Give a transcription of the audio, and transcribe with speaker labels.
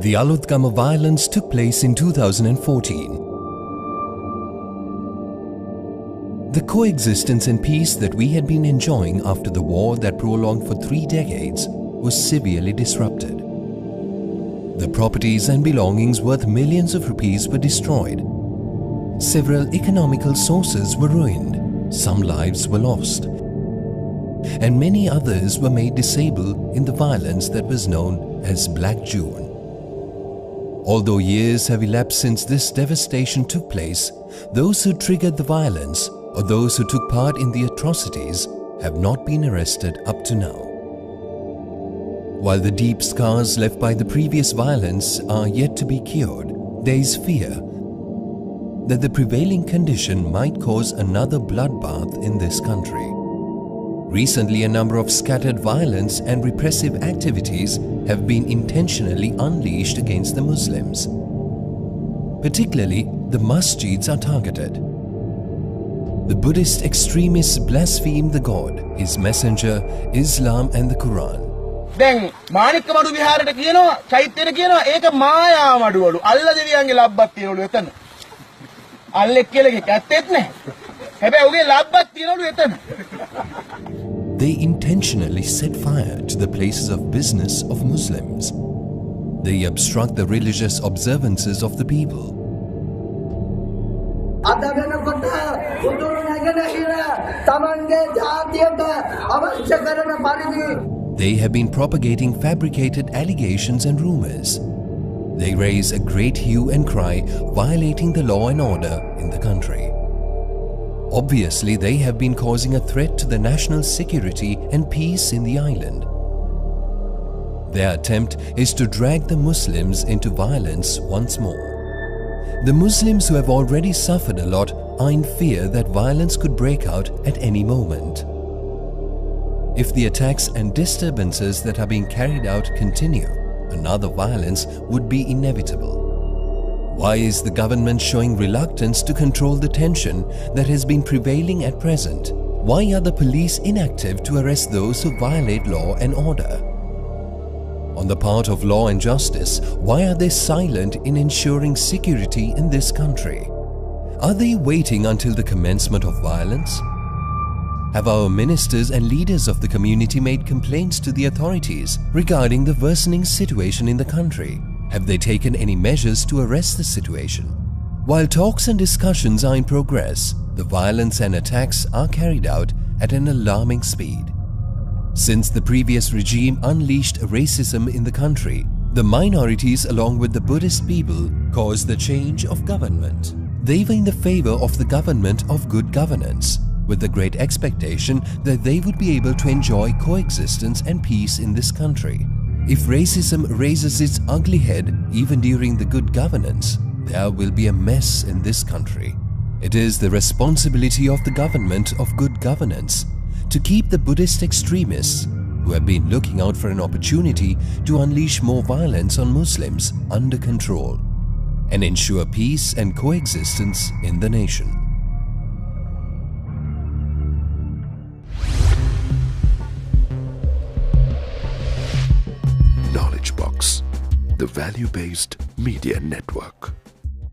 Speaker 1: The Aluthgama violence took place in 2014. The coexistence and peace that we had been enjoying after the war that prolonged for 3 decades was severely disrupted. The properties and belongings worth millions of rupees were destroyed. Several economical sources were ruined, some lives were lost, and many others were made disabled in the violence that was known as Black June. Although years have elapsed since this devastation took place, those who triggered the violence or those who took part in the atrocities have not been arrested up to now. While the deep scars left by the previous violence are yet to be cured, there is fear that the prevailing condition might cause another bloodbath in this country. Recently, a number of scattered violence and repressive activities have been intentionally unleashed against the Muslims. Particularly, the masjids are targeted. The Buddhist extremists blaspheme the God, His Messenger, Islam and the Quran.
Speaker 2: දැන් මාණික්කමඩු විහාරයට කියනවා චෛත්‍යයට කියනවා ඒක මායා මඩුවලු අල්ල දෙවියන්ගේ ලබ්බක් තියනලු එතන අල්ලෙක් කියලා එකක් ඇත්තෙත් නැහැ හැබැයි උගේ ලබ්බක් තියනලු එතන.
Speaker 1: They intentionally set fire to the places of business of Muslims. They obstruct the religious observances of the people. They have been propagating fabricated allegations and rumors. They raise a great hue and cry, violating the law and order in the country. Obviously, they have been causing a threat to the national security and peace in the island. Their attempt is to drag the Muslims into violence once more. The Muslims who have already suffered a lot are in fear that violence could break out at any moment. If the attacks and disturbances that are being carried out continue, another violence would be inevitable. Why is the government showing reluctance to control the tension that has been prevailing at present? Why are the police inactive to arrest those who violate law and order? On the part of law and justice, why are they silent in ensuring security in this country? Are they waiting until the commencement of violence? Have our ministers and leaders of the community made complaints to the authorities regarding the worsening situation in the country? Have they taken any measures to arrest the situation? While talks and discussions are in progress, the violence and attacks are carried out at an alarming speed. Since the previous regime unleashed racism in the country, the minorities along with the Buddhist people caused the change of government. They were in the favor of the government of good governance, with the great expectation that they would be able to enjoy coexistence and peace in this country. If racism raises its ugly head even during the good governance, there will be a mess in this country. It is the responsibility of the government of good governance to keep the Buddhist extremists who have been looking out for an opportunity to unleash more violence on Muslims under control and ensure peace and coexistence in the nation.
Speaker 3: Knowledge Box, the value-based media network.